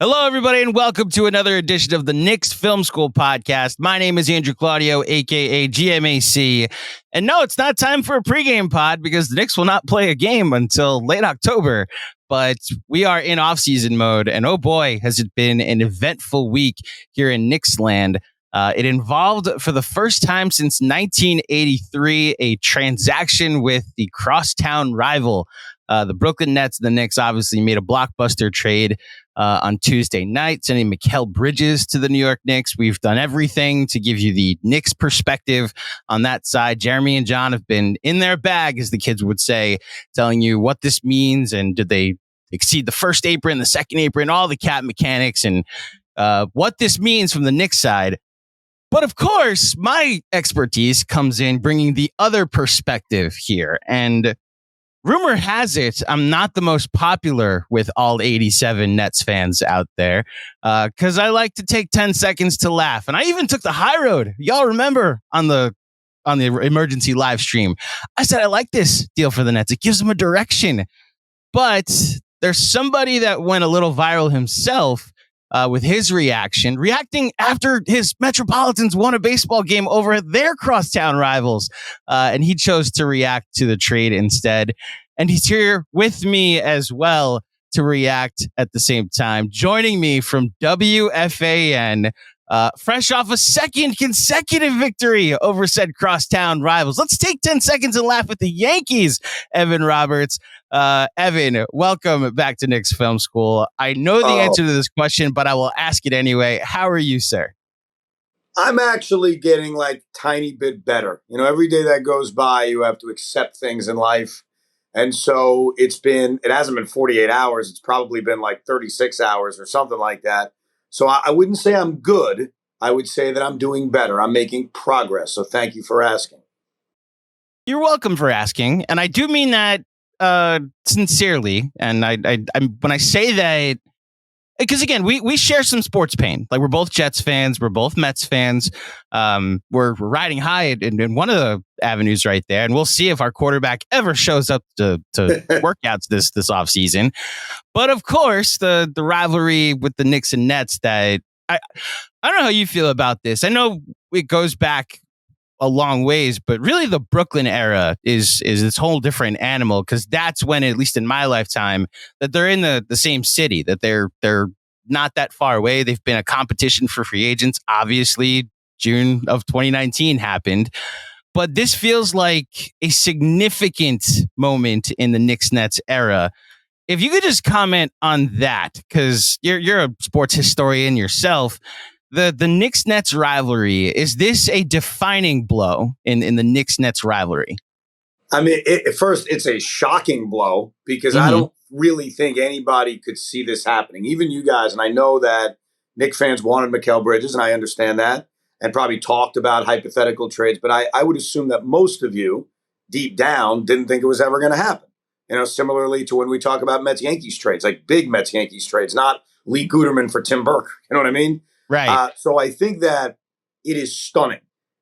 Hello, everybody, and welcome to another edition of the Knicks Film School Podcast. My name is Andrew Claudio, a.k.a. GMAC. And no, it's not time for a pregame pod because the Knicks will not play a game until late October. But we are in off-season mode, and oh boy, has it been an eventful week here in Knicks land. It involved, for the first time since 1983, a transaction with the crosstown rival. The Brooklyn Nets and the Knicks obviously made a blockbuster trade on Tuesday night, sending Mikal Bridges to the New York Knicks. We've done everything to give you the Knicks perspective on that side. Jeremy and John have been in their bag, as the kids would say, telling you what this means and did they exceed the first apron, the second apron, all the cap mechanics, and what this means from the Knicks side. But of course, my expertise comes in bringing the other perspective here. And rumor has it, I'm not the most popular with all 87 Nets fans out there because I like to take 10 seconds to laugh. And I even took the high road. Y'all remember on the emergency live stream, I said, I like this deal for the Nets. It gives them a direction. But there's somebody that went a little viral himself with his reacting after his Metropolitans won a baseball game over their crosstown rivals. And he chose to react to the trade instead. And he's here with me as well to react at the same time. Joining me from WFAN, fresh off a second consecutive victory over said crosstown rivals. Let's take 10 seconds and laugh at the Yankees, Evan Roberts. Evan, welcome back to Knicks Film School. I know the answer to this question, but I will ask it anyway. How are you, sir? I'm actually getting tiny bit better. You know, every day that goes by, you have to accept things in life. And so it hasn't been 48 hours. It's probably been 36 hours or something like that. So I wouldn't say I'm good. I would say that I'm doing better. I'm making progress. So thank you for asking. You're welcome for asking. And I do mean that sincerely. And I'm when I say that, because again, we share some sports pain. We're both Jets fans. We're both Mets fans. We're riding high in one of the avenues right there. And we'll see if our quarterback ever shows up to workouts this offseason. But of course, the rivalry with the Knicks and Nets that I don't know how you feel about this. I know it goes back a long ways, but really the Brooklyn era is this whole different animal, because that's when, at least in my lifetime, that they're in the same city, that they're not that far away. They've been a competition for free agents. Obviously, June of 2019 happened, but this feels like a significant moment in the Knicks-Nets era. If you could just comment on that, because you're a sports historian yourself. The Knicks-Nets rivalry, is this a defining blow in the Knicks-Nets rivalry? I mean, at first, it's a shocking blow because I don't really think anybody could see this happening. Even you guys, and I know that Knicks fans wanted Mikal Bridges, and I understand that, and probably talked about hypothetical trades. But I would assume that most of you, deep down, didn't think it was ever going to happen. You know, similarly to when we talk about Mets-Yankees trades, like big Mets-Yankees trades, not Lee Guterman for Tim Burke. You know what I mean? Right. So I think that it is stunning.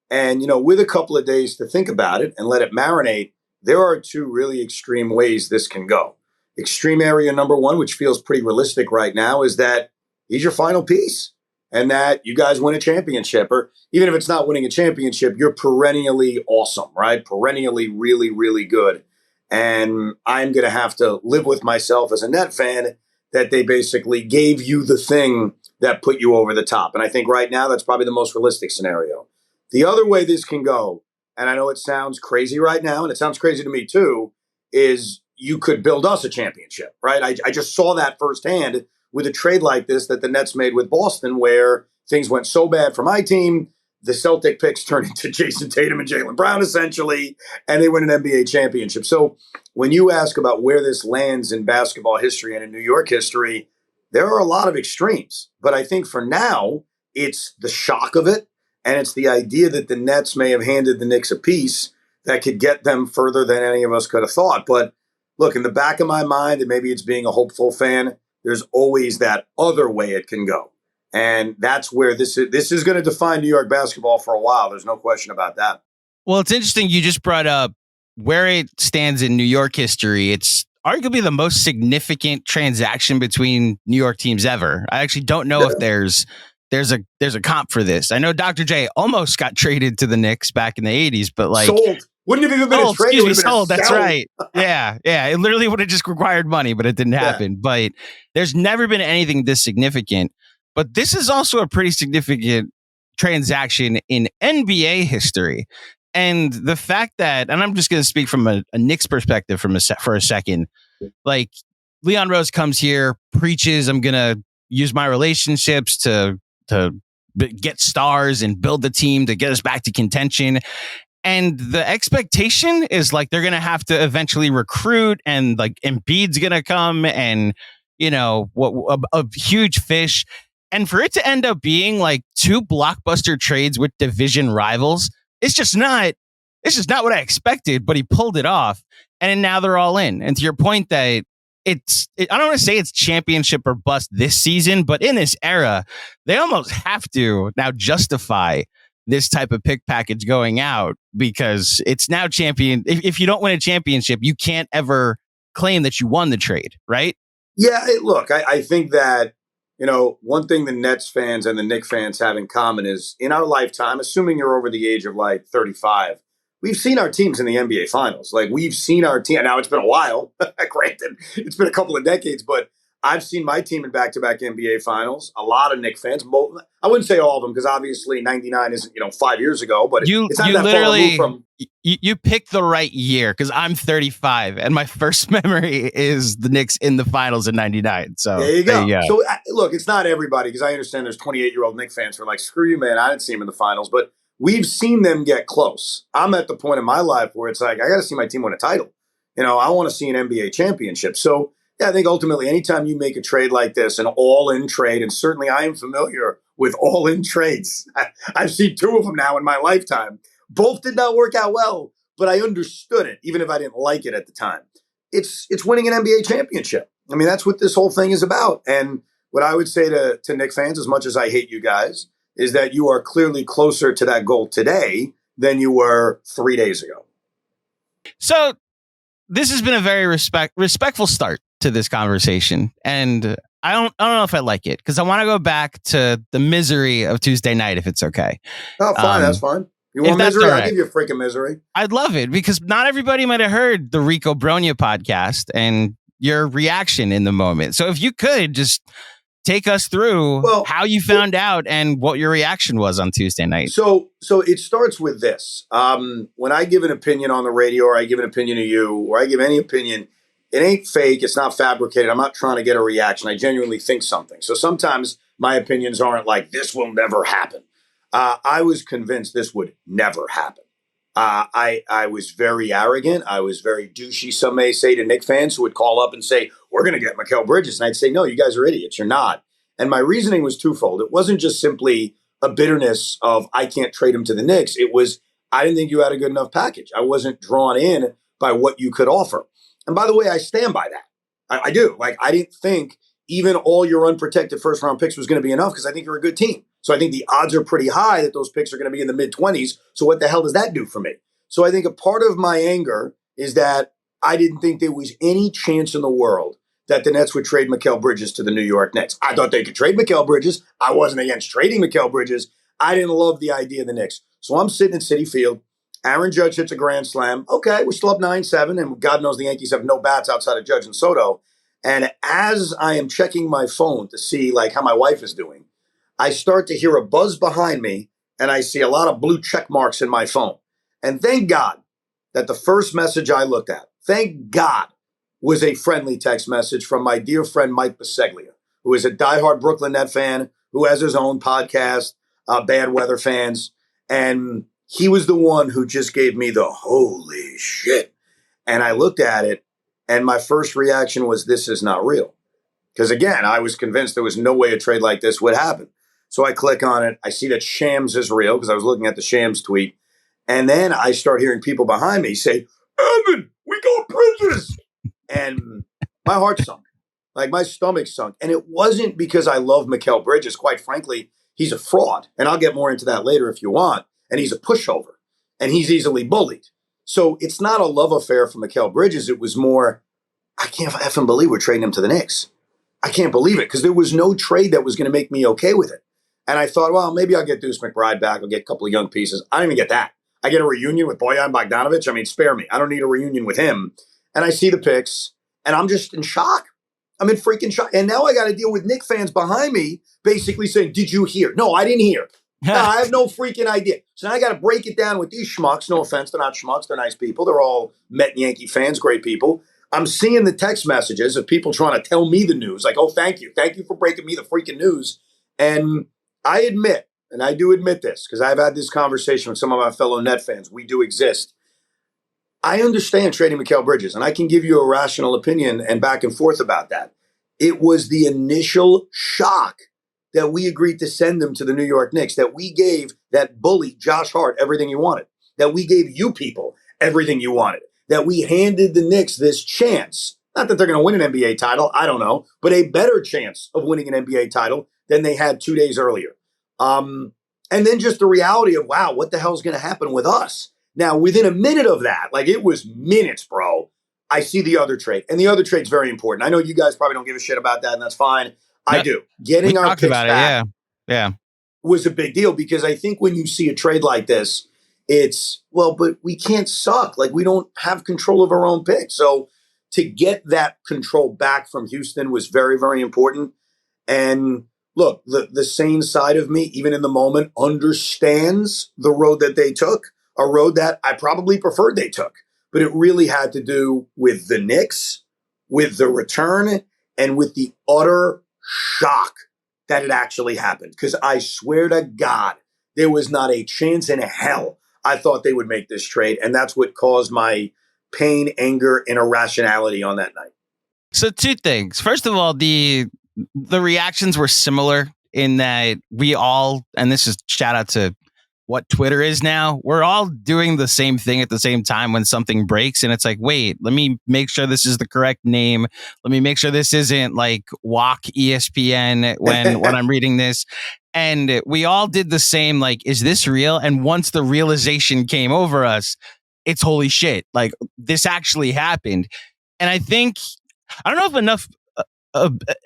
And, with a couple of days to think about it and let it marinate, there are two really extreme ways this can go. Extreme area number one, which feels pretty realistic right now, is that he's your final piece and that you guys win a championship. Or even if it's not winning a championship, you're perennially awesome, right? Perennially really, really good. And I'm going to have to live with myself as a Net fan that they basically gave you the thing that put you over the top. And I think right now that's probably the most realistic scenario. The other way this can go, and I know it sounds crazy right now, and it sounds crazy to me too, is you could build us a championship, right? I just saw that firsthand with a trade like this that the Nets made with Boston, where things went so bad for my team, the Celtic picks turned into Jason Tatum and Jaylen Brown, essentially, and they win an NBA championship. So when you ask about where this lands in basketball history and in New York history, there are a lot of extremes. But I think for now, it's the shock of it, and it's the idea that the Nets may have handed the Knicks a piece that could get them further than any of us could have thought. But look, in the back of my mind, and maybe it's being a hopeful fan, there's always that other way it can go. And that's where this is going to define New York basketball for a while. There's no question about that. Well, it's interesting you just brought up where it stands in New York history. It's arguably the most significant transaction between New York teams ever. I actually don't know if there's a comp for this. I know Dr. J almost got traded to the Knicks back in the 80s, but like sold. Wouldn't have even been a trade. Excuse me, sold. That's right. Yeah. It literally would have just required money, but it didn't happen. But there's never been anything this significant. But this is also a pretty significant transaction in NBA history. And the fact that, and I'm just going to speak from a Knicks perspective for a second, like Leon Rose comes here, preaches, I'm going to use my relationships to get stars and build the team to get us back to contention. And the expectation is like they're going to have to eventually recruit, and like Embiid's going to come, and a huge fish. And for it to end up being like two blockbuster trades with division rivals, it's just not what I expected, but he pulled it off. And now they're all in. And to your point that I don't want to say it's championship or bust this season, but in this era, they almost have to now justify this type of pick package going out, because it's now champion. If you don't win a championship, you can't ever claim that you won the trade, right? Yeah, look, I think that, one thing the Nets fans and the Knicks fans have in common is in our lifetime, assuming you're over the age of like 35, we've seen our teams in the NBA Finals. Like, we've seen our team. Now, it's been a while. Granted, it's been a couple of decades, but I've seen my team in back-to-back NBA Finals. A lot of Knicks fans. I wouldn't say all of them, because obviously 99 isn't 5 years ago, but it's not that far removed from. You picked the right year, because I'm 35 and my first memory is the Knicks in the finals in 99. So there you go. So look, it's not everybody, because I understand there's 28-year-old Knicks fans who are like, screw you, man, I didn't see him in the finals, but we've seen them get close. I'm at the point in my life where it's like, I got to see my team win a title. I want to see an NBA championship. So yeah, I think ultimately anytime you make a trade like this, an all-in trade, and certainly I am familiar with all-in trades. I've seen two of them now in my lifetime. Both did not work out well, but I understood it, even if I didn't like it at the time. It's winning an NBA championship. I mean, that's what this whole thing is about. And what I would say to Knicks fans, as much as I hate you guys, is that you are clearly closer to that goal today than you were 3 days ago. So this has been a very respectful start to this conversation. And I don't know if I like it, because I want to go back to the misery of Tuesday night, if it's okay. Oh, fine. That's fine. You want misery? Right. I'll give you a freaking misery. I'd love it, because not everybody might have heard the Rico Bronya podcast and your reaction in the moment. So if you could just take us through how you found out and what your reaction was on Tuesday night. So it starts with this. When I give an opinion on the radio, or I give an opinion to you, or I give any opinion, it ain't fake. It's not fabricated. I'm not trying to get a reaction. I genuinely think something. So sometimes my opinions aren't like, this will never happen. I was convinced this would never happen. I was very arrogant. I was very douchey, some may say, to Knicks fans who would call up and say, we're going to get Mikal Bridges. And I'd say, no, you guys are idiots. You're not. And my reasoning was twofold. It wasn't just simply a bitterness of, I can't trade him to the Knicks. It was, I didn't think you had a good enough package. I wasn't drawn in by what you could offer. And by the way, I stand by that. I do. Like, I didn't think even all your unprotected first round picks was going to be enough, because I think you're a good team. So I think the odds are pretty high that those picks are going to be in the mid-20s. So what the hell does that do for me? So I think a part of my anger is that I didn't think there was any chance in the world that the Nets would trade Mikal Bridges to the New York Knicks. I thought they could trade Mikal Bridges. I wasn't against trading Mikal Bridges. I didn't love the idea of the Knicks. So I'm sitting at Citi Field. Aaron Judge hits a grand slam. Okay, we're still up 9-7, and God knows the Yankees have no bats outside of Judge and Soto. And as I am checking my phone to see like how my wife is doing, I start to hear a buzz behind me, and I see a lot of blue check marks in my phone. And thank God that the first message I looked at, thank God, was a friendly text message from my dear friend Mike Biseglia, who is a diehard Brooklyn Net fan, who has his own podcast, Bad Weather Fans. And he was the one who just gave me the holy shit. And I looked at it, and my first reaction was, this is not real. Because again, I was convinced there was no way a trade like this would happen. So I click on it. I see that Shams is real, because I was looking at the Shams tweet. And then I start hearing people behind me say, Evan, we got Bridges. And my heart sunk. Like, my stomach sunk. And it wasn't because I love Mikal Bridges. Quite frankly, he's a fraud. And I'll get more into that later if you want. And he's a pushover. And he's easily bullied. So it's not a love affair for Mikal Bridges. It was more, I can't effing believe we're trading him to the Knicks. I can't believe it because there was no trade that was going to make me okay with it. And I thought, well, maybe I'll get Deuce McBride back. I'll get a couple of young pieces. I don't even get that. I get a reunion with Bojan Bogdanovic. I mean, spare me. I don't need a reunion with him. And I see the picks, and I'm just in shock. I'm in freaking shock. And now I got to deal with Knicks fans behind me basically saying, did you hear? No, I didn't hear. No, I have no freaking idea. So now I got to break it down with these schmucks. No offense, they're not schmucks. They're nice people. They're all Met and Yankee fans, great people. I'm seeing the text messages of people trying to tell me the news. Like, oh, thank you. Thank you for breaking me the freaking news. And I admit, and I do admit this, because I've had this conversation with some of my fellow Net fans. We do exist. I understand trading Mikal Bridges, and I can give you a rational opinion and back and forth about that. It was the initial shock that we agreed to send them to the New York Knicks, that we gave that bully, Josh Hart, everything you wanted, that we gave you people everything you wanted, that we handed the Knicks this chance. Not that they're going to win an NBA title, I don't know, but a better chance of winning an NBA title than they had 2 days earlier. And then just the reality of, wow, what the hell's going to happen with us? Now, within a minute of that, like it was minutes, bro, I see the other trade. And the other trade's very important. I know you guys probably don't give a shit about that, and that's fine. I do. Getting our picks back was a big deal because I think when you see a trade like this, it's, well, but we can't suck. Like, we don't have control of our own pick. So to get that control back from Houston was very, very important. And look, the sane side of me, even in the moment, understands the road that they took, a road that I probably preferred they took. But it really had to do with the Knicks, with the return, and with the utter shock that it actually happened. Because I swear to God, there was not a chance in hell I thought they would make this trade. And that's what caused my pain, anger, and irrationality on that night. So two things. First of all, the reactions were similar in that we all, and this is shout out to what Twitter is now, we're all doing the same thing at the same time when something breaks. And it's like, wait, let me make sure this is the correct name. Let me make sure this isn't like Walk ESPN when I'm reading this. And we all did the same, like, is this real? And once the realization came over us, it's holy shit. Like, this actually happened. And I think, I don't know if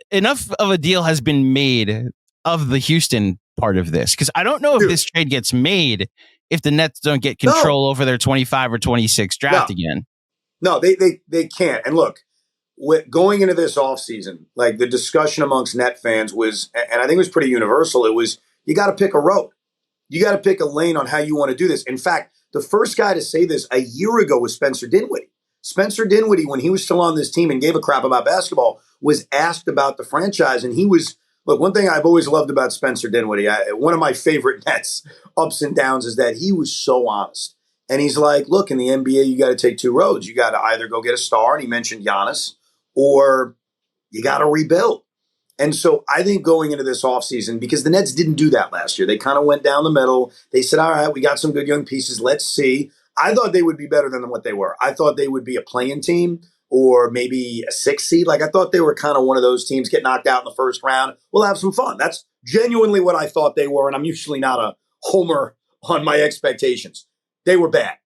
enough of a deal has been made of the Houston part of this, because I don't know if this trade gets made if the Nets don't get control over their 25 or 26 draft again. No, they can't. And look, going into this offseason, like the discussion amongst Net fans was, and I think it was pretty universal, it was, you got to pick a road. You got to pick a lane on how you want to do this. In fact, the first guy to say this a year ago was Spencer Dinwiddie. Spencer Dinwiddie, when he was still on this team and gave a crap about basketball, was asked about the franchise. And he was, look, one thing I've always loved about Spencer Dinwiddie, one of my favorite Nets ups and downs is that he was so honest. And he's like, look, in the NBA, you got to take two roads. You got to either go get a star, and he mentioned Giannis, or you got to rebuild. And so I think going into this offseason, because the Nets didn't do that last year, they kind of went down the middle. They said, all right, we got some good young pieces. Let's see. I thought they would be better than what they were. I thought they would be a play-in team or maybe a 6 seed. Like, I thought they were kind of one of those teams get knocked out in the first round. We'll have some fun. That's genuinely what I thought they were. And I'm usually not a homer on my expectations. They were bad.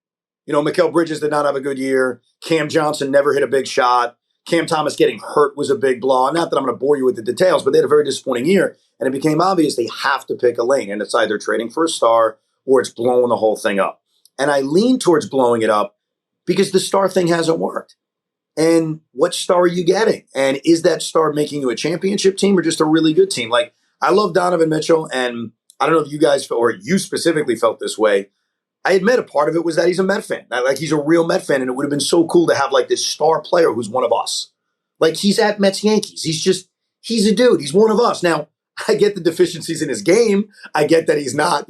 You know, Mikal Bridges did not have a good year. Cam Johnson never hit a big shot. Cam Thomas getting hurt was a big blow. Not that I'm going to bore you with the details, but they had a very disappointing year. And it became obvious they have to pick a lane. And it's either trading for a star or it's blowing the whole thing up. And I lean towards blowing it up because the star thing hasn't worked. And what star are you getting? And is that star making you a championship team or just a really good team? Like, I love Donovan Mitchell, and I don't know if you guys, or you specifically felt this way. I admit a part of it was that he's a Met fan. Like, he's a real Met fan, and it would have been so cool to have like this star player who's one of us. Like, he's at Mets Yankees. He's a dude. He's one of us. Now, I get the deficiencies in his game. I get that he's not,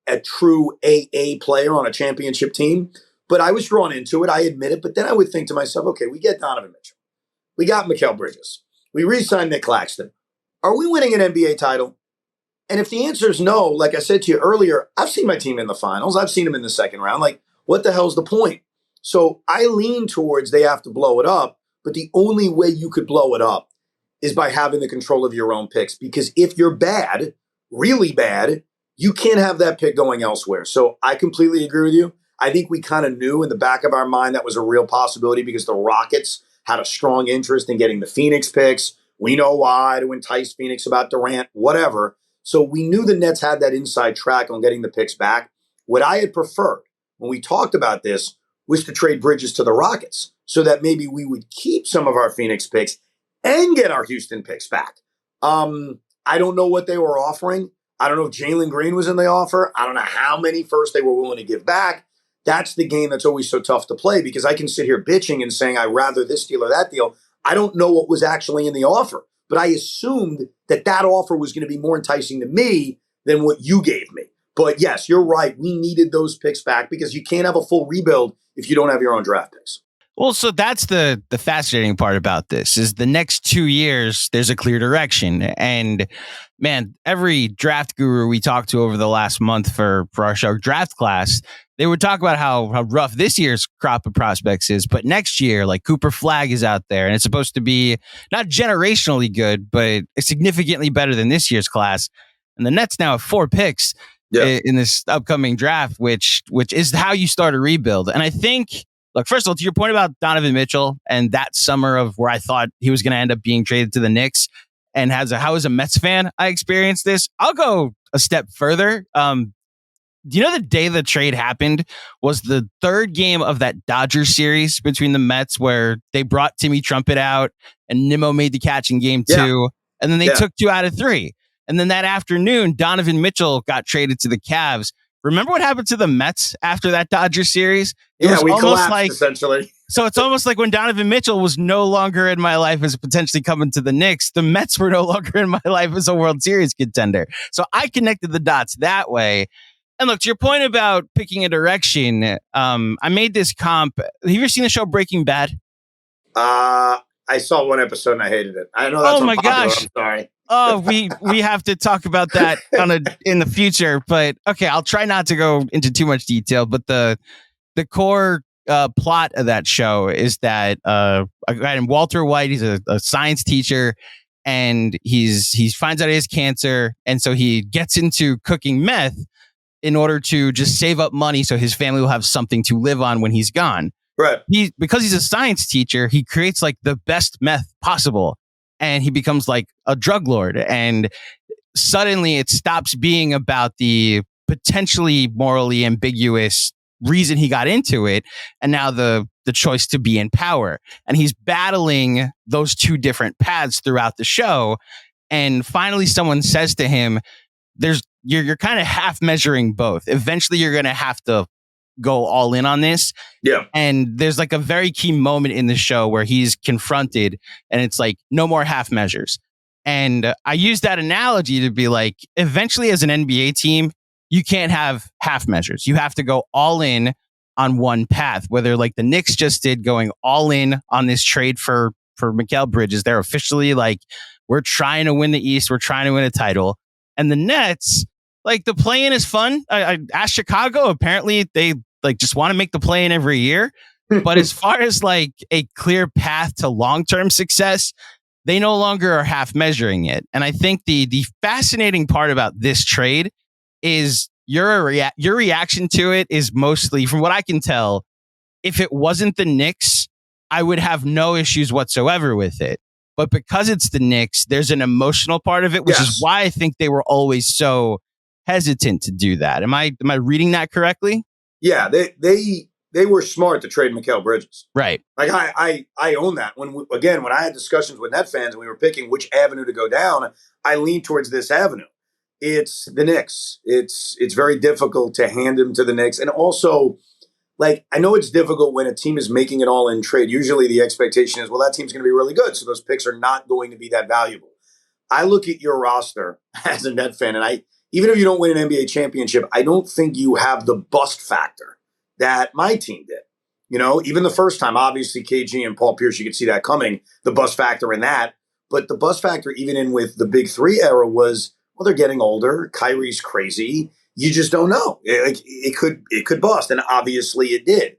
a true AA player on a championship team. But I was drawn into it. I admit it. But then I would think to myself, okay, we get Donovan Mitchell. We got Mikal Bridges. We re-signed Nick Claxton. Are we winning an NBA title? And if the answer is no, like I said to you earlier, I've seen my team in the finals. I've seen them in the second round. Like, what the hell's the point? So I lean towards they have to blow it up. But the only way you could blow it up is by having the control of your own picks. Because if you're bad, really bad, you can't have that pick going elsewhere. So I completely agree with you. I think we kind of knew in the back of our mind that was a real possibility because the Rockets had a strong interest in getting the Phoenix picks. We know why, to entice Phoenix about Durant, whatever. So we knew the Nets had that inside track on getting the picks back. What I had preferred when we talked about this was to trade Bridges to the Rockets so that maybe we would keep some of our Phoenix picks and get our Houston picks back. I don't know what they were offering. I don't know if Jalen Green was in the offer. I don't know how many first they were willing to give back. That's the game that's always so tough to play because I can sit here bitching and saying I'd rather this deal or that deal. I don't know what was actually in the offer, but I assumed that that offer was going to be more enticing to me than what you gave me. But yes, you're right. We needed those picks back because you can't have a full rebuild if you don't have your own draft picks. Well, so that's the fascinating part about this is the next 2 years, there's a clear direction. And man, every draft guru we talked to over the last month for our show draft class, they would talk about how rough this year's crop of prospects is. But next year, like Cooper Flagg is out there and it's supposed to be not generationally good, but significantly better than this year's class. And the Nets now have 4 picks in this upcoming draft, which is how you start a rebuild. And I think, look, first of all, to your point about Donovan Mitchell and that summer of where I thought he was going to end up being traded to the Knicks, and how as a Mets fan I experienced this, I'll go a step further. Do you know the day the trade happened was the 3rd game of that Dodgers series between the Mets where they brought Timmy Trumpet out and Nimmo made the catch in game 2, and then they took 2 out of 3. And then that afternoon, Donovan Mitchell got traded to the Cavs. Remember what happened to the Mets after that Dodgers series? We collapsed, essentially. So it's almost like when Donovan Mitchell was no longer in my life as potentially coming to the Knicks, the Mets were no longer in my life as a World Series contender. So I connected the dots that way. And look, to your point about picking a direction, I made this comp. Have you ever seen the show Breaking Bad? I saw one episode and I hated it. I know that's unpopular. Gosh. I'm sorry. Oh, we have to talk about that in the future. But okay, I'll try not to go into too much detail. But the core plot of that show is that a guy named Walter White, he's a science teacher, and he finds out he has cancer, and so he gets into cooking meth in order to just save up money so his family will have something to live on when he's gone. Right. Because he's a science teacher, he creates like the best meth possible. And he becomes like a drug lord. And suddenly it stops being about the potentially morally ambiguous reason he got into it. And now the choice to be in power. And he's battling those 2 different paths throughout the show. And finally someone says to him, you're kind of half measuring both. Eventually you're going to have to go all in on this. Yeah. And there's like a very key moment in the show where he's confronted and it's like, no more half measures. And I use that analogy to be like, eventually as an NBA team, you can't have half measures. You have to go all in on one path, whether like the Knicks just did, going all in on this trade for Mikal Bridges. They're officially like, we're trying to win the East. We're trying to win a title. And the Nets, like the play-in is fun. I asked Chicago. Apparently they like just want to make the play-in every year. But as far as like a clear path to long-term success, they no longer are half measuring it. And I think the fascinating part about this trade is your reaction to it is mostly, from what I can tell, if it wasn't the Knicks, I would have no issues whatsoever with it. But because it's the Knicks, there's an emotional part of it, which is why I think they were always so hesitant to do that. Am I reading that correctly? Yeah, they were smart to trade Mikal Bridges. Right. Like I own that. When I had discussions with Net fans and we were picking which avenue to go down, I leaned towards this avenue. It's the Knicks. It's very difficult to hand him to the Knicks. And also, like, I know it's difficult when a team is making an all-in trade. Usually the expectation is, well, that team's going to be really good, so those picks are not going to be that valuable. I look at your roster as a Net fan, and even if you don't win an NBA championship, I don't think you have the bust factor that my team did. You know, even the first time, obviously KG and Paul Pierce, you could see that coming, the bust factor in that. But the bust factor, even in with the Big Three era, was, well, they're getting older. Kyrie's crazy. You just don't know. It could bust, and obviously it did.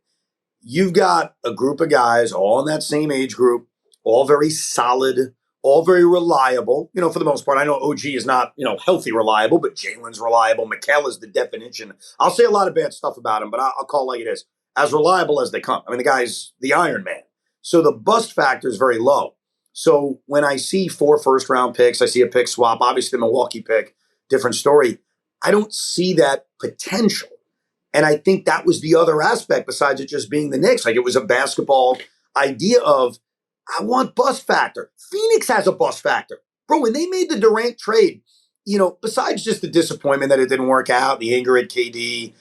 You've got a group of guys all in that same age group, all very solid, all very reliable. You know, for the most part, I know OG is not, healthy reliable, but Jalen's reliable. Mikal is the definition. I'll say a lot of bad stuff about him, but I'll call it like it is. As reliable as they come. I mean, the guy's the Iron Man. So the bust factor is very low. So when I see 4 first-round picks, I see a pick swap, obviously the Milwaukee pick, different story. I don't see that potential. And I think that was the other aspect besides it just being the Knicks. Like, it was a basketball idea of, I want bust factor. Phoenix has a bust factor. Bro, when they made the Durant trade, besides just the disappointment that it didn't work out, the anger at KD,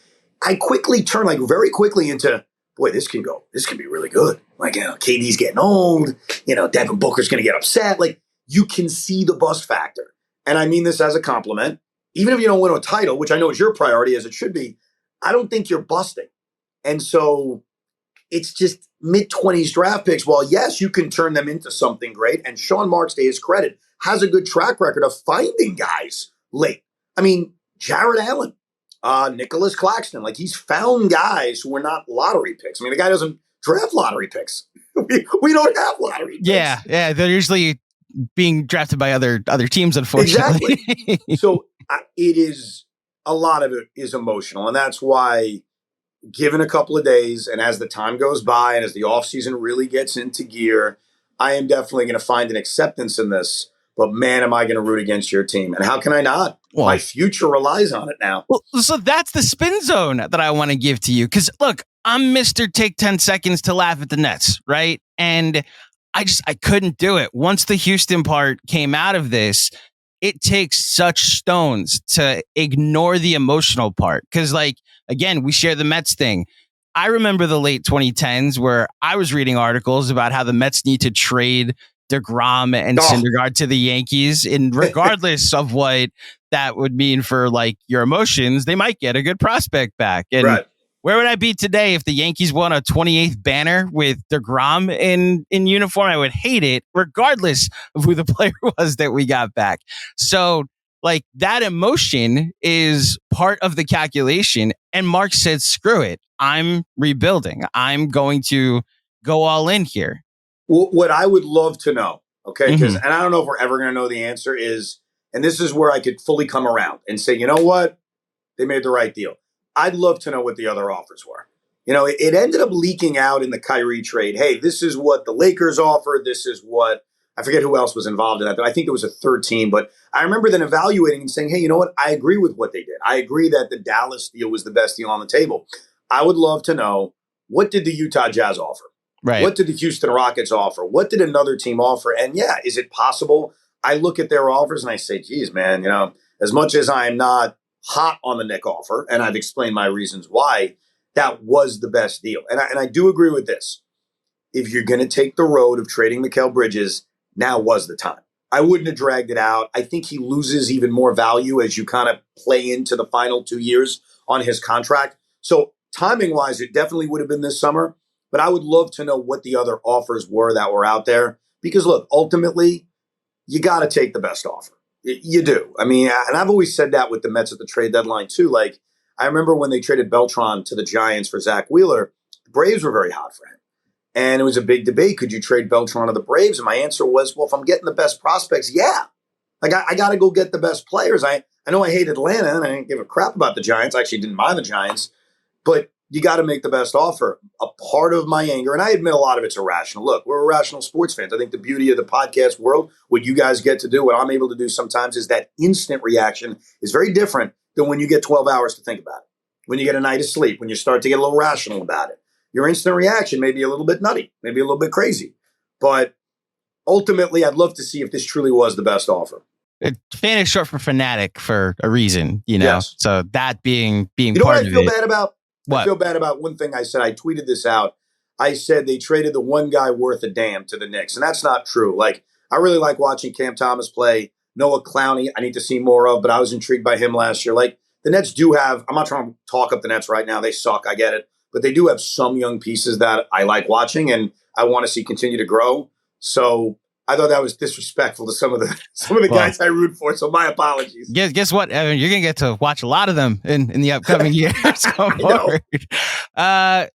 I quickly turned, very quickly into, boy, this can be really good. KD's getting old, Devin Booker's going to get upset. You can see the bust factor. And I mean this as a compliment. Even if you don't win a title, which I know is your priority as it should be, I don't think you're busting. And so it's just mid-20s draft picks. While, yes, you can turn them into something great. And Sean Marks, to his credit, has a good track record of finding guys late. I mean, Jared Allen, Nicholas Claxton, he's found guys who are not lottery picks. I mean, the guy doesn't draft lottery picks. we don't have lottery picks. Yeah. They're usually being drafted by other teams, unfortunately. Exactly. So a lot of it is emotional. And that's why, given a couple of days, and as the time goes by, and as the offseason really gets into gear, I am definitely going to find an acceptance in this. But man, am I going to root against your team. And how can I not? Well, my future relies on it now. Well, so that's the spin zone that I want to give to you. Because look, I'm Mr. Take 10 seconds to laugh at the Nets, right? And I couldn't do it. Once the Houston part came out of this, it takes such stones to ignore the emotional part. Because again, we share the Mets thing. I remember the late 2010s where I was reading articles about how the Mets need to trade DeGrom and Syndergaard to the Yankees, and regardless of what that would mean for your emotions, they might get a good prospect back. And right. Where would I be today if the Yankees won a 28th banner with DeGrom in uniform? I would hate it, regardless of who the player was that we got back. So that emotion is part of the calculation. And Mark said, screw it. I'm rebuilding. I'm going to go all in here. What I would love to know, okay, and I don't know if we're ever going to know the answer is, and this is where I could fully come around and say, you know what? They made the right deal. I'd love to know what the other offers were. It ended up leaking out in the Kyrie trade. Hey, this is what the Lakers offered. This is what, I forget who else was involved in that. I think there was a third team, but I remember then evaluating and saying, hey, you know what? I agree with what they did. I agree that the Dallas deal was the best deal on the table. I would love to know, what did the Utah Jazz offer? Right. What did the Houston Rockets offer? What did another team offer? And yeah, is it possible? I look at their offers and I say, geez, man, as much as I'm not hot on the Knick offer, and I've explained my reasons why, that was the best deal. And I do agree with this. If you're going to take the road of trading Mikal Bridges, now was the time. I wouldn't have dragged it out. I think he loses even more value as you kind of play into the final 2 years on his contract. So timing-wise, it definitely would have been this summer. But I would love to know what the other offers were that were out there. Because, look, ultimately, you got to take the best offer. You do. I mean, and I've always said that with the Mets at the trade deadline, too. I remember when they traded Beltran to the Giants for Zach Wheeler, the Braves were very hot for him. And it was a big debate. Could you trade Beltran to the Braves? And my answer was, well, if I'm getting the best prospects, yeah. I got to go get the best players. I know I hate Atlanta, and I didn't give a crap about the Giants. I actually didn't mind the Giants. But you got to make the best offer. A part of my anger, and I admit a lot of it's irrational. Look, we're irrational sports fans. I think the beauty of the podcast world, what you guys get to do, what I'm able to do sometimes, is that instant reaction is very different than when you get 12 hours to think about it. When you get a night of sleep, when you start to get a little rational about it. Your instant reaction may be a little bit nutty, maybe a little bit crazy. But ultimately, I'd love to see if this truly was the best offer. Fan is short for fanatic for a reason, Yes. So that being part of it. You know what I feel bad about? What? I feel bad about one thing I said. I tweeted this out. I said they traded the one guy worth a damn to the Knicks, and that's not true. I really like watching Cam Thomas play. Noah Clowney, I need to see more of, but I was intrigued by him last year. The Nets do have, I'm not trying to talk up the Nets right now. They suck, I get it. But they do have some young pieces that I like watching, and I want to see continue to grow. So I thought that was disrespectful to some of the guys I root for. So my apologies. Guess what, Evan? You're gonna get to watch a lot of them in the upcoming years going forward.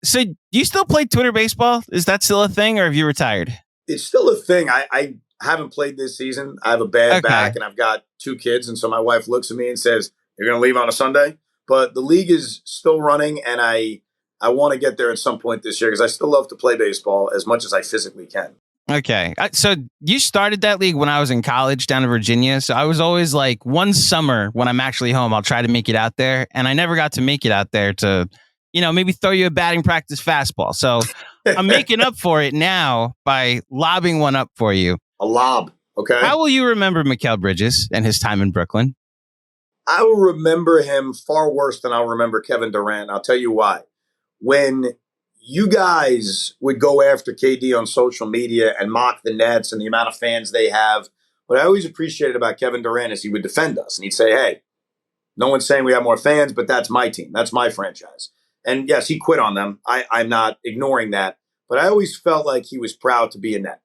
So do you still play Twitter baseball? Is that still a thing, or have you retired? It's still a thing. I haven't played this season. I have a bad back, and I've got 2 kids, and so my wife looks at me and says, "You're gonna leave on a Sunday?" But the league is still running, and I I want to get there at some point this year because I still love to play baseball as much as I physically can. Okay. So you started that league when I was in college down in Virginia. So I was always like, one summer when I'm actually home, I'll try to make it out there. And I never got to make it out there to, maybe throw you a batting practice fastball. So I'm making up for it now by lobbing one up for you. A lob. Okay. How will you remember Mikal Bridges and his time in Brooklyn? I will remember him far worse than I'll remember Kevin Durant. I'll tell you why. When you guys would go after KD on social media and mock the Nets and the amount of fans they have, what I always appreciated about Kevin Durant is he would defend us. And he'd say, hey, no one's saying we have more fans, but that's my team. That's my franchise. And yes, he quit on them. I'm not ignoring that. But I always felt like he was proud to be a Net.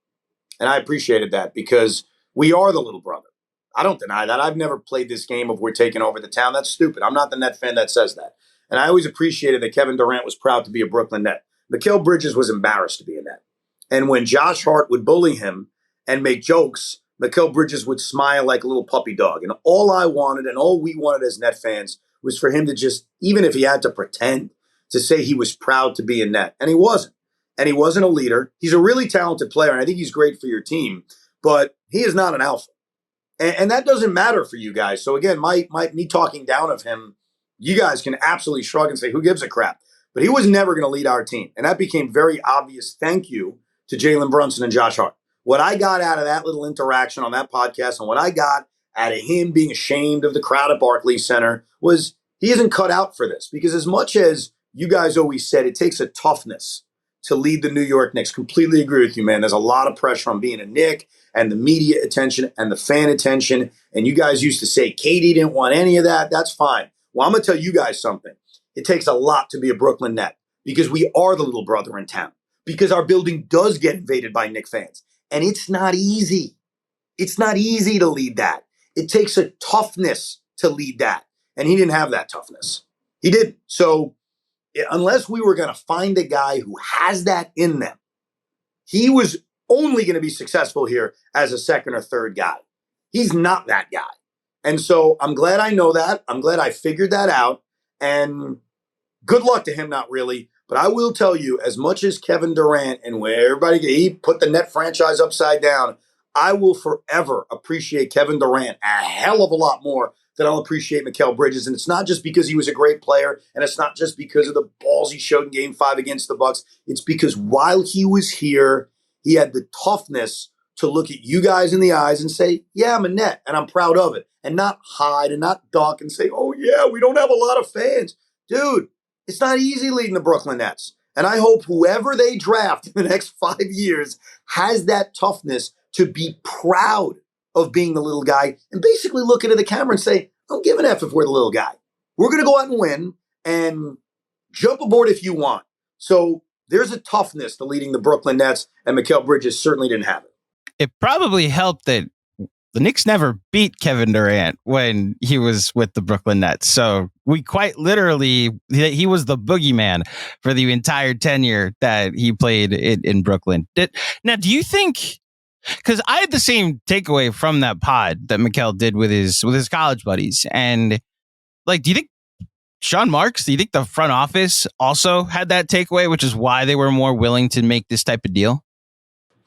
And I appreciated that because we are the little brother. I don't deny that. I've never played this game of we're taking over the town. That's stupid. I'm not the Net fan that says that. And I always appreciated that Kevin Durant was proud to be a Brooklyn Net. Mikal Bridges was embarrassed to be a Net. And when Josh Hart would bully him and make jokes, Mikal Bridges would smile like a little puppy dog. And all I wanted and all we wanted as Net fans was for him to just, even if he had to pretend, to say he was proud to be a Net. And he wasn't. And he wasn't a leader. He's a really talented player, and I think he's great for your team. But he is not an alpha. And that doesn't matter for you guys. So again, me talking down of him, you guys can absolutely shrug and say, who gives a crap? But he was never going to lead our team. And that became very obvious. Thank you to Jalen Brunson and Josh Hart. What I got out of that little interaction on that podcast and what I got out of him being ashamed of the crowd at Barclays Center was he isn't cut out for this. Because as much as you guys always said, it takes a toughness to lead the New York Knicks. Completely agree with you, man. There's a lot of pressure on being a Knick and the media attention and the fan attention. And you guys used to say KD didn't want any of that. That's fine. Well, I'm going to tell you guys something. It takes a lot to be a Brooklyn Net because we are the little brother in town, because our building does get invaded by Knicks fans. And it's not easy. It's not easy to lead that. It takes a toughness to lead that. And he didn't have that toughness. He didn't. So unless we were going to find a guy who has that in them, he was only going to be successful here as a second or third guy. He's not that guy. And so I'm glad I know that. I'm glad I figured that out. And good luck to him, not really. But I will tell you, as much as Kevin Durant and where everybody, he put the Net franchise upside down, I will forever appreciate Kevin Durant a hell of a lot more than I'll appreciate Mikal Bridges. And it's not just because he was a great player, and it's not just because of the balls he showed in Game 5 against the Bucks. It's because while he was here, he had the toughness to look at you guys in the eyes and say, yeah, I'm a Net, and I'm proud of it. And not hide and not duck and say, oh, yeah, we don't have a lot of fans. Dude, it's not easy leading the Brooklyn Nets. And I hope whoever they draft in the next 5 years has that toughness to be proud of being the little guy and basically look into the camera and say, don't give an F if we're the little guy. We're going to go out and win and jump aboard if you want. So there's a toughness to leading the Brooklyn Nets, and Mikal Bridges certainly didn't have it. It probably helped that the Knicks never beat Kevin Durant when he was with the Brooklyn Nets. So we quite literally, he was the boogeyman for the entire tenure that he played in Brooklyn. Now, do you think, because I had the same takeaway from that pod that Mikal did with his college buddies. And like, do you think Sean Marks, do you think the front office also had that takeaway, which is why they were more willing to make this type of deal?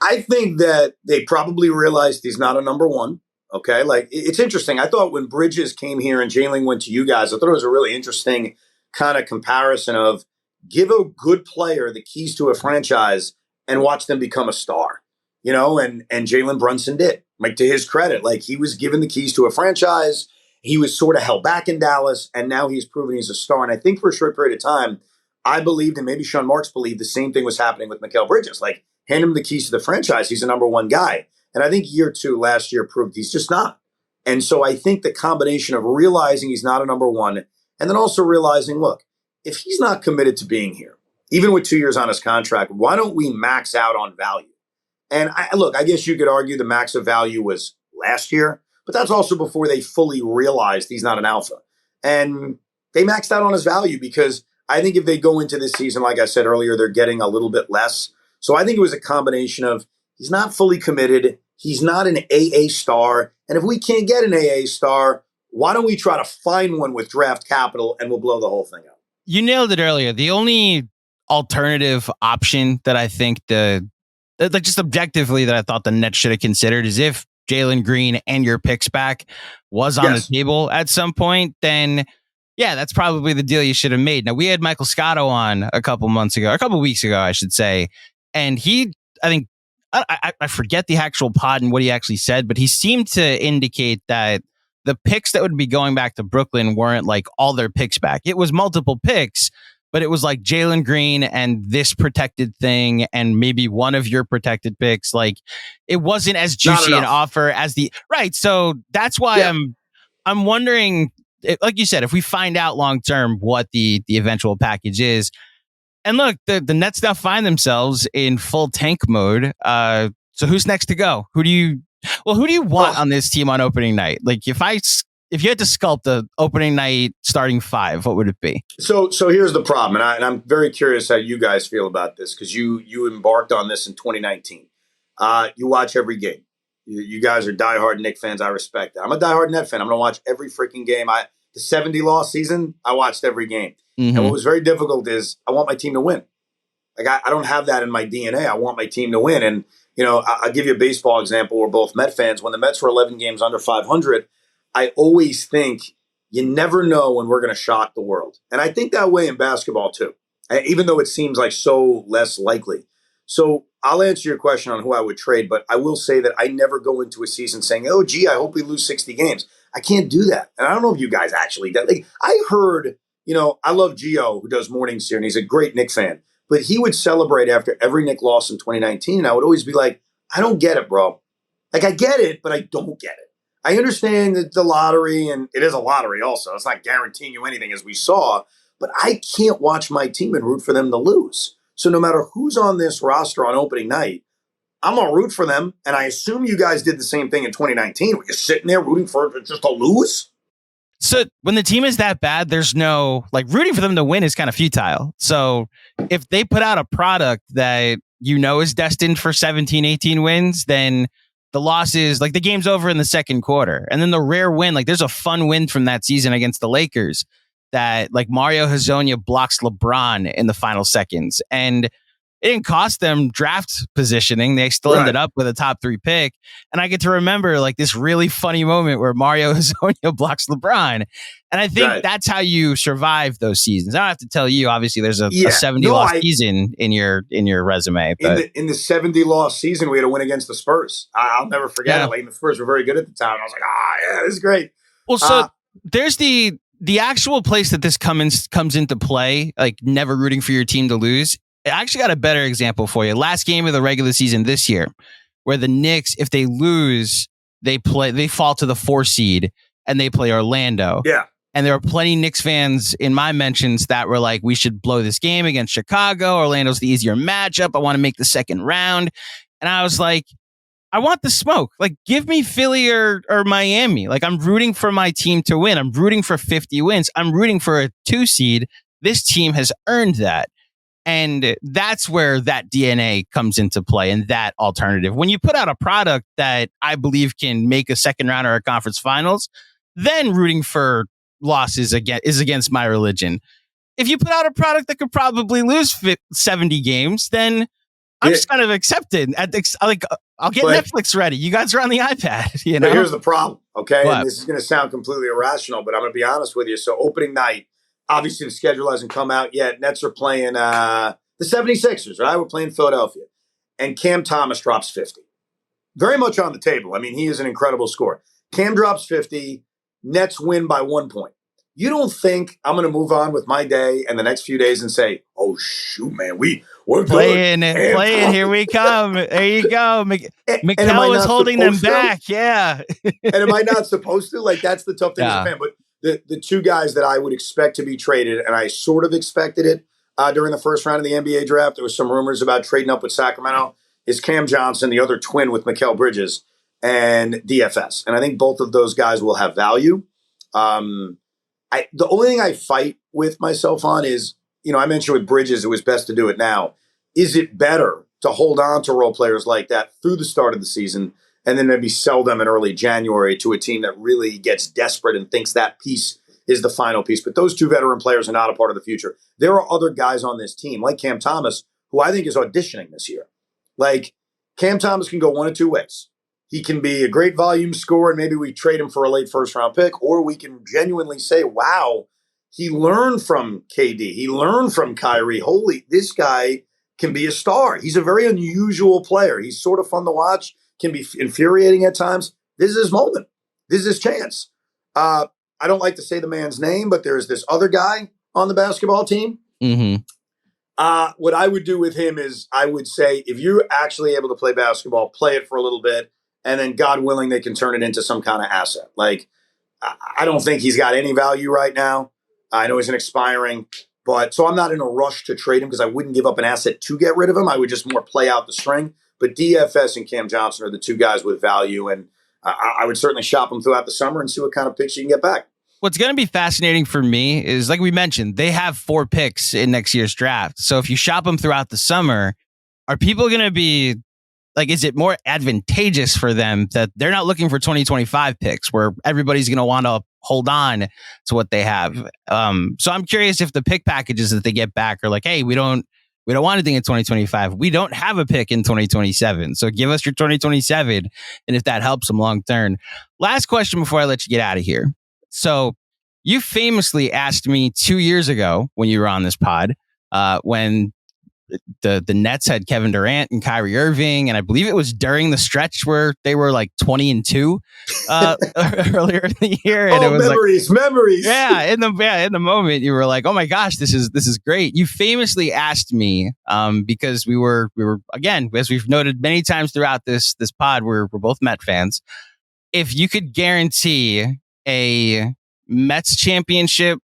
I think that they probably realized he's not a number one. Okay. Like, it's interesting. I thought when Bridges came here and Jalen went to you guys, I thought it was a really interesting kind of comparison of give a good player the keys to a franchise and watch them become a star, and Jalen Brunson did. Like, to his credit, like, he was given the keys to a franchise. He was sort of held back in Dallas, and now he's proven he's a star. And I think for a short period of time, I believed, and maybe Sean Marks believed, the same thing was happening with Mikal Bridges. Like, hand him the keys to the franchise. He's the number one guy. And I think year 2 last year proved he's just not. And so I think the combination of realizing he's not a number one and then also realizing, look, if he's not committed to being here, even with 2 years on his contract, why don't we max out on value? And I guess you could argue the max of value was last year, but that's also before they fully realized he's not an alpha. And they maxed out on his value because I think if they go into this season, like I said earlier, they're getting a little bit less. So I think it was a combination of he's not fully committed. He's not an AA star. And if we can't get an AA star, why don't we try to find one with draft capital and we'll blow the whole thing up? You nailed it earlier. The only alternative option that I think like just objectively that I thought the Nets should have considered is if Jalen Green and your picks back was on the table at some point, then yeah, that's probably the deal you should have made. Now, we had Michael Scotto on a couple weeks ago, I should say. And I forget the actual pod and what he actually said, but he seemed to indicate that the picks that would be going back to Brooklyn weren't like all their picks back. It was multiple picks, but it was like Jalen Green and this protected thing and maybe one of your protected picks. Like it wasn't as juicy an offer as right. So that's why I'm wondering, like you said, if we find out long term what the eventual package is. And look, the Nets now find themselves in full tank mode. So who's next to go? Who do you want on this team on opening night? Like if you had to sculpt the opening night starting five, what would it be? So here's the problem, and I'm very curious how you guys feel about this because you embarked on this in 2019. You watch every game. You guys are diehard Knicks fans. I respect that. I'm a diehard Net fan. I'm going to watch every freaking game. The 70-loss season, I watched every game. Mm-hmm. And what was very difficult is I want my team to win. Like I don't have that in my DNA. I want my team to win. And, I'll give you a baseball example. We're both Met fans. When the Mets were 11 games under 500, I always think you never know when we're going to shock the world. And I think that way in basketball too, even though it seems like so less likely. So I'll answer your question on who I would trade, but I will say that I never go into a season saying, oh, gee, I hope we lose 60 games. I can't do that. And I don't know if you guys actually do. Like, I heard, I love Gio, who does mornings here, and he's a great Knicks fan. But he would celebrate after every Knicks loss in 2019, and I would always be like, I don't get it, bro. Like, I get it, but I don't get it. I understand that the lottery, and it is a lottery also. It's not guaranteeing you anything, as we saw. But I can't watch my team and root for them to lose. So no matter who's on this roster on opening night, I'm going to root for them. And I assume you guys did the same thing in 2019. Were you sitting there rooting for it just to lose? So when the team is that bad, there's no, like, rooting for them to win is kind of futile. So if they put out a product that is destined for 17, 18 wins, then the losses, like the game's over in the second quarter. And then the rare win, like there's a fun win from that season against the Lakers that like Mario Hezonja blocks LeBron in the final seconds. And it didn't cost them draft positioning. They still ended up with a top 3 pick. And I get to remember like this really funny moment where Mario Hezonja blocks LeBron. And I think that's how you survive those seasons. I don't have to tell you, obviously there's a 70-loss season in your resume. But in the 70-loss season, we had a win against the Spurs. I'll never forget it. Like the Spurs were very good at the time. I was like, this is great. Well, so there's the actual place that this comes into play, like never rooting for your team to lose. I actually got a better example for you. Last game of the regular season this year, where the Knicks, if they lose, they fall to the 4 seed and they play Orlando. Yeah. And there are plenty of Knicks fans in my mentions that were like, we should blow this game against Chicago. Orlando's the easier matchup. I want to make the second round. And I was like, I want the smoke. Like, give me Philly or Miami. Like, I'm rooting for my team to win. I'm rooting for 50 wins. I'm rooting for a 2 seed. This team has earned that. And that's where that DNA comes into play and that alternative. When you put out a product that I believe can make a second round or a conference finals, then rooting for losses is against my religion. If you put out a product that could probably lose 70 games, then I'm just kind of accepted. I'll get Netflix ready. You guys are on the iPad. But here's the problem, okay? And this is going to sound completely irrational, but I'm going to be honest with you. So opening night, obviously, the schedule hasn't come out yet. Nets are playing the 76ers, right? We're playing Philadelphia. And Cam Thomas drops 50. Very much on the table. I mean, he is an incredible scorer. Cam drops 50. Nets win by 1 point. You don't think I'm going to move on with my day and the next few days and say, oh, shoot, man, we're playing. Here we come. There you go. Mikal was holding them back. Yeah. And am I not supposed to? Like, that's the tough thing as a fan. But the 2 guys that I would expect to be traded, and I sort of expected it during the first round of the NBA draft, there was some rumors about trading up with Sacramento, is Cam Johnson, the other twin with Mikal Bridges, and DFS. And I think both of those guys will have value. The only thing I fight with myself on is, I mentioned with Bridges, it was best to do it now. Is it better to hold on to role players like that through the start of the season and then maybe sell them in early January to a team that really gets desperate and thinks that piece is the final piece. But those two veteran players are not a part of the future. There are other guys on this team, like Cam Thomas, who I think is auditioning this year. Like, Cam Thomas can go one of two ways. He can be a great volume scorer, and maybe we trade him for a late first-round pick, or we can genuinely say, wow, he learned from KD. He learned from Kyrie. Holy, this guy can be a star. He's a very unusual player. He's sort of fun to watch, can be infuriating at times. This is his moment. This is his chance. I don't like to say the man's name, but there's this other guy on the basketball team. Mm-hmm. What I would do with him is I would say, if you're actually able to play basketball, play it for a little bit, and then God willing, they can turn it into some kind of asset. Like, I don't think he's got any value right now. I know he's an expiring, but so I'm not in a rush to trade him because I wouldn't give up an asset to get rid of him. I would just more play out the string. But DFS and Cam Johnson are the two guys with value, and I would certainly shop them throughout the summer and see what kind of picks you can get back. What's going to be fascinating for me is, like we mentioned, they have 4 picks in next year's draft. So if you shop them throughout the summer, are people going to be like, is it more advantageous for them that they're not looking for 2025 picks where everybody's going to want to hold on to what they have? So I'm curious if the pick packages that they get back are like, hey, we don't want anything in 2025. We don't have a pick in 2027. So give us your 2027. And if that helps them long term. Last question before I let you get out of here. So you famously asked me 2 years ago when you were on this pod, when the Nets had Kevin Durant and Kyrie Irving, and I believe it was during the stretch where they were like 20-2 earlier in the year. And it was memories. Yeah, in the moment you were like, "Oh my gosh, this is great." You famously asked me because we were again, as we've noted many times throughout this pod, we're both Met fans. If you could guarantee a Mets championship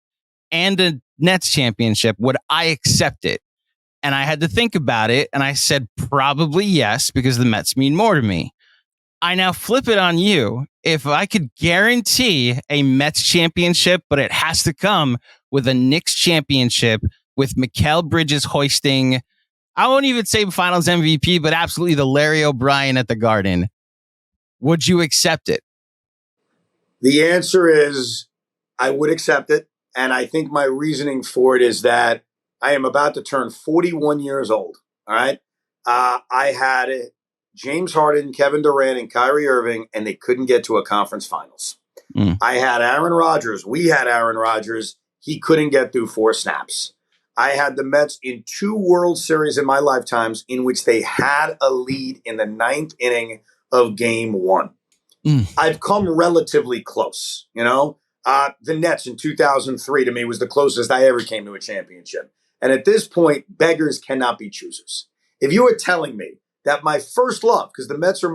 and a Nets championship, would I accept it? And I had to think about it, and I said probably yes, because the Mets mean more to me. I now flip it on you. If I could guarantee a Mets championship, but it has to come with a Knicks championship with Mikal Bridges hoisting, I won't even say Finals MVP, but absolutely the Larry O'Brien at the Garden, would you accept it? The answer is I would accept it. And I think my reasoning for it is that I am about to turn 41 years old. All right. I had James Harden, Kevin Durant, and Kyrie Irving, and they couldn't get to a conference finals. I had Aaron Rodgers. We had Aaron Rodgers. He couldn't get through 4 snaps. I had the Mets in 2 World Series in my lifetimes in which they had a lead in the 9th inning of game 1. I've come relatively close, you know. The Nets in 2003 to me was the closest I ever came to a championship. And at this point, beggars cannot be choosers. If you were telling me that my first love, because the Mets are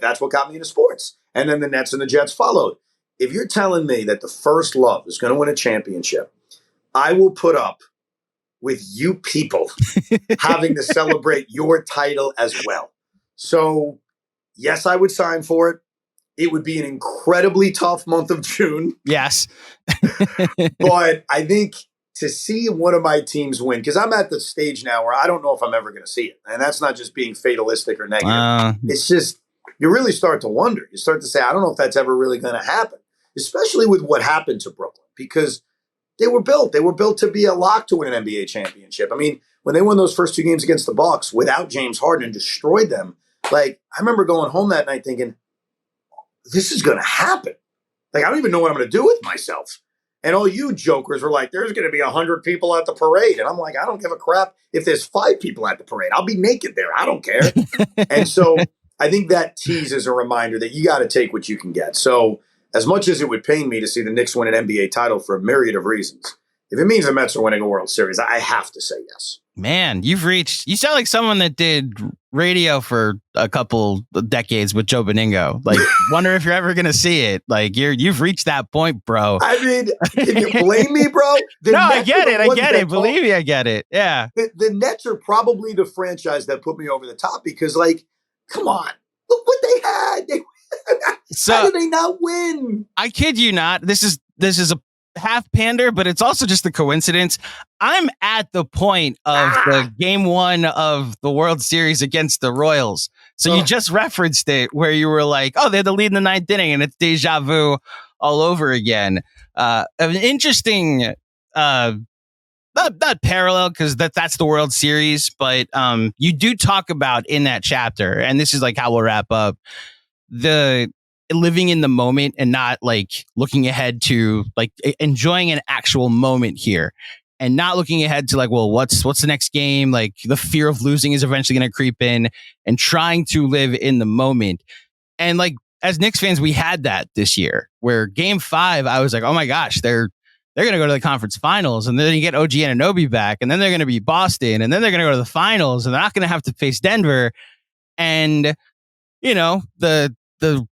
that's what got me into sports, and then the Nets and the Jets followed. If you're telling me that the first love is going to win a championship, I will put up with you people having to celebrate your title as well. So, yes, I would sign for it. It would be an incredibly tough month of June. Yes. But I think to see one of my teams win, because I'm at the stage now where I don't know if I'm ever going to see it. And that's not just being fatalistic or negative. It's just, you really start to wonder. You start to say, I don't know if that's ever really going to happen, especially with what happened to Brooklyn, because they were built to be a lock to win an NBA championship. I mean, when they won those first 2 games against the Bucks without James Harden and destroyed them, like, I remember going home that night thinking, this is going to happen. Like, I don't even know what I'm going to do with myself. And all you jokers were like, there's going to be 100 people at the parade. And I'm like, I don't give a crap if there's 5 people at the parade. I'll be naked there. I don't care. And so I think that tease is a reminder that you got to take what you can get. So as much as it would pain me to see the Knicks win an NBA title for a myriad of reasons, if it means the Mets are winning a World Series, I have to say yes. Man, you sound like someone that did radio for a couple of decades with Joe Beningo. Like, wonder if you're ever going to see it. Like, you've reached that point, bro. I mean, can you blame me, bro? No, I get it. Believe me, I get it. Yeah. The Nets are probably the franchise that put me over the top because, like, come on. Look what they had. How did they not win? I kid you not. This is a half pander, but it's also just a coincidence. I'm at the point of the game 1 of the World Series against the Royals. So you just referenced it where you were like, oh, they had the lead in the 9th inning and it's deja vu all over again. An interesting, not parallel, because that's the World Series, but you do talk about in that chapter, and this is like how we'll wrap up, the living in the moment and not like looking ahead to like enjoying an actual moment here. And not looking ahead to like, well, what's the next game? Like the fear of losing is eventually going to creep in, and trying to live in the moment. And like as Knicks fans, we had that this year where Game 5, I was like, oh my gosh, they're going to go to the conference finals, and then you get OG Anunoby back, and then they're going to beat Boston, and then they're going to go to the finals, and they're not going to have to face Denver. And you know, the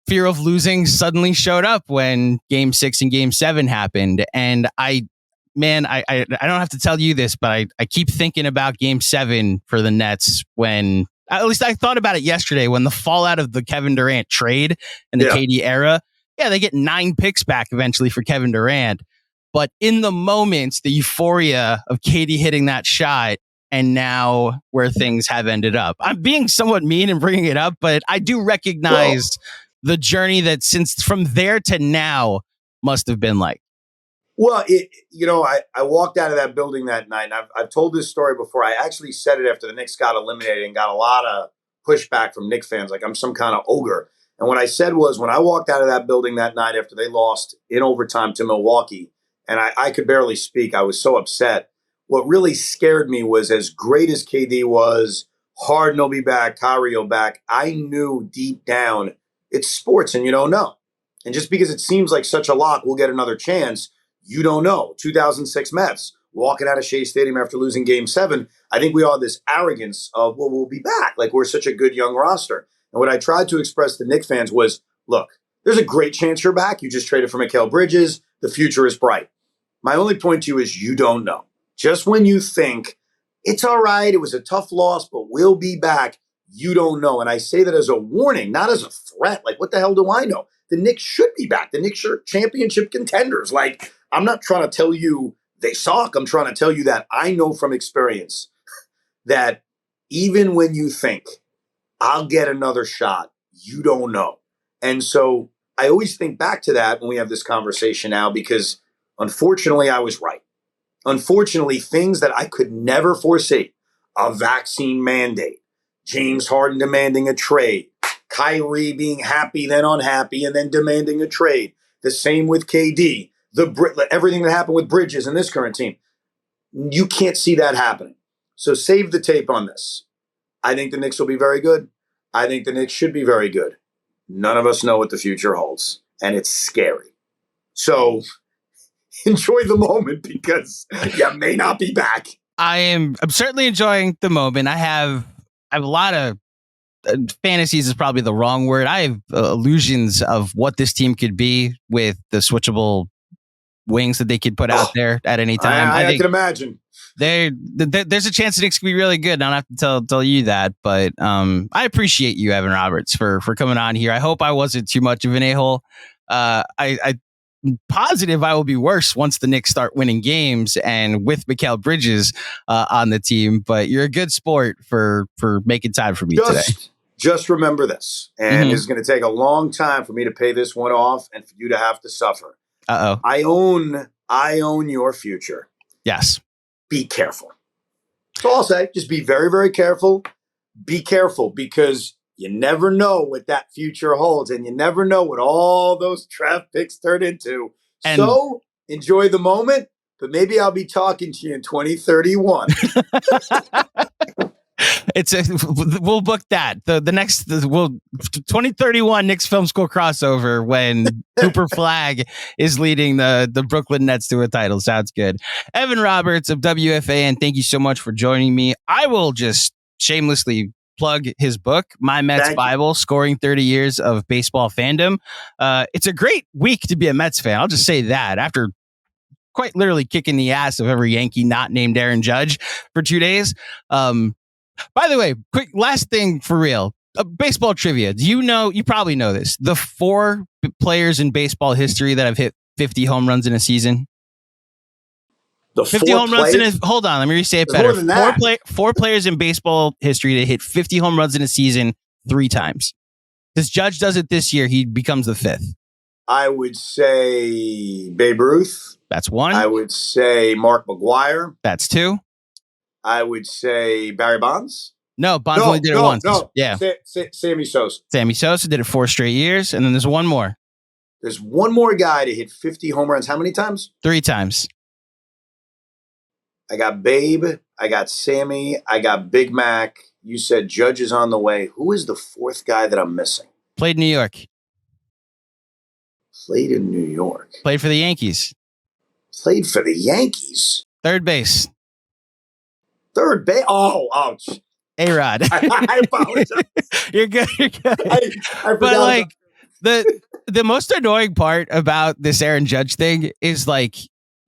fear of losing suddenly showed up when Game 6 and Game 7 happened, and I don't have to tell you this, but I keep thinking about Game 7 for the Nets when, at least I thought about it yesterday, when the fallout of the Kevin Durant trade and the KD era. Yeah, they get 9 picks back eventually for Kevin Durant. But in the moment, the euphoria of KD hitting that shot, and now where things have ended up. I'm being somewhat mean and bringing it up, but I do recognize the journey that since from there to now must have been like. Well, I walked out of that building that night, and I've told this story before. I actually said it after the Knicks got eliminated and got a lot of pushback from Knicks fans, like I'm some kind of ogre. And what I said was, when I walked out of that building that night after they lost in overtime to Milwaukee, and I could barely speak, I was so upset. What really scared me was, as great as KD was, Harden will be back, Kyrie will back, I knew deep down it's sports and you don't know. And just because it seems like such a lock, we'll get another chance, you don't know. 2006 Mets, walking out of Shea Stadium after losing Game 7, I think we all had this arrogance of, well, we'll be back. Like, we're such a good young roster. And what I tried to express to Knicks fans was, look, there's a great chance you're back. You just traded for Mikal Bridges. The future is bright. My only point to you is you don't know. Just when you think it's all right, it was a tough loss, but we'll be back, you don't know. And I say that as a warning, not as a threat. Like, what the hell do I know? The Knicks should be back. The Knicks are championship contenders. Like, I'm not trying to tell you they suck. I'm trying to tell you that I know from experience that even when you think I'll get another shot, you don't know. And so I always think back to that when we have this conversation now, because unfortunately I was right. Unfortunately, things that I could never foresee, a vaccine mandate, James Harden demanding a trade, Kyrie being happy, then unhappy, and then demanding a trade. The same with KD, everything that happened with Bridges and this current team. You can't see that happening. So save the tape on this. I think the Knicks will be very good. I think the Knicks should be very good. None of us know what the future holds, and it's scary. So enjoy the moment, because you may not be back. I'm certainly enjoying the moment. I have a lot of fantasies is probably the wrong word. I have illusions of what this team could be with the switchable wings that they could put out there at any time. I can imagine. There's a chance the Knicks could be really good. I don't have to tell you that, but I appreciate you, Evan Roberts, for coming on here. I hope I wasn't too much of an a-hole. I'm positive I will be worse once the Knicks start winning games and with Mikal Bridges on the team. But you're a good sport for making time for me today. Just remember this, and it's going to take a long time for me to pay this one off and for you to have to suffer. Uh-oh. I own your future. Yes. Be careful. That's all I'll say. Just be very, very careful. Be careful, because you never know what that future holds, and you never know what all those draft picks turn into. So enjoy the moment, but maybe I'll be talking to you in 2031. We'll book that. The next 2031 Knicks Film School crossover when Cooper Flagg is leading the Brooklyn Nets to a title. Sounds good. Evan Roberts of WFAN, thank you so much for joining me. I will just shamelessly plug his book, My Mets Bible, Scoring 30 Years of Baseball Fandom. It's a great week to be a Mets fan. I'll just say that, after quite literally kicking the ass of every Yankee not named Aaron Judge for 2 days. By the way, quick last thing for real. Baseball trivia. Do you know, you probably know this, the 4 players in baseball history that have hit 50 home runs in a season? The 50 home runs in a, hold on, let me say it better. Four players in baseball history that hit 50 home runs in a season 3 times. Because Judge does it this year, he becomes the 5th. I would say Babe Ruth. That's one. I would say Mark McGuire. That's two. I would say Barry Bonds. No, Bonds only did it once. Yeah. Sammy Sosa. Sammy Sosa did it 4 straight years, and then there's one more. There's one more guy to hit 50 home runs. How many times? 3 times. I got Babe. I got Sammy. I got Big Mac. You said Judge is on the way. Who is the fourth guy that I'm missing? Played in New York. Played in New York. Played for the Yankees. Played for the Yankees. Third base. Third base. Oh. A-Rod. I apologize. You're good. I forgot. But like the most annoying part about this Aaron Judge thing is like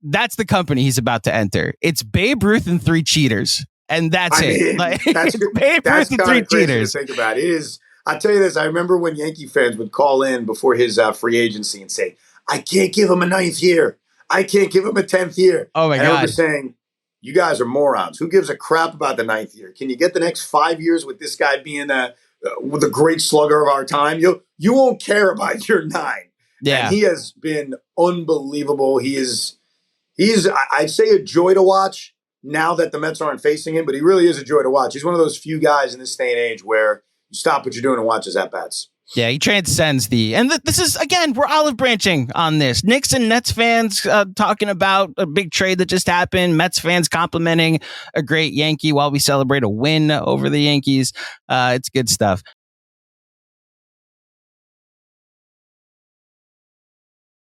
that's the company he's about to enter. It's Babe Ruth and 3 cheaters, and that's it. Like that's Babe Ruth and 3 cheaters. To think about it. It is. I'll tell you this. I remember when Yankee fans would call in before his free agency and say, "I can't give him a 9th year. I can't give him a 10th year." Oh my God! I was saying, "You guys are morons. Who gives a crap about the 9th year? Can you get the next 5 years with this guy being with a great slugger of our time? You won't care about your 9." Yeah, and he has been unbelievable. He's I'd say a joy to watch now that the Mets aren't facing him, but he really is a joy to watch. He's one of those few guys in this day and age where you stop what you're doing and watch his at-bats. Yeah, he transcends this is, again, we're olive branching on this. Knicks and Nets fans talking about a big trade that just happened. Mets fans complimenting a great Yankee while we celebrate a win over the Yankees. It's good stuff.